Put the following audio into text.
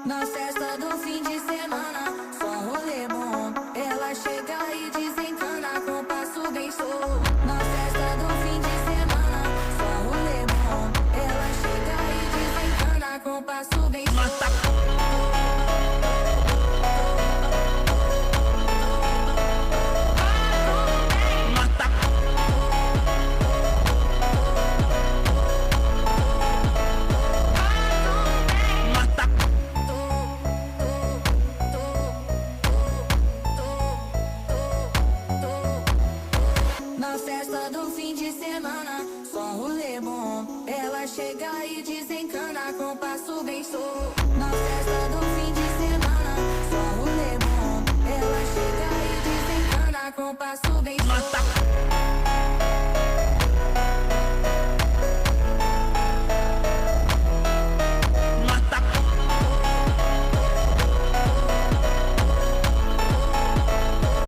Na festa do fim de semana, só rolê bom. Ela chega e desencana com passo bem solto. Na festa do fim de semana, só rolê bom. Ela chega e desencana com passo bem solto. Na festa do fim de semana, só rolê bom. Ela chega e desencana com passo bem solto. Na festa do fim de semana, só rolê bom. Ela chega e desencana com passo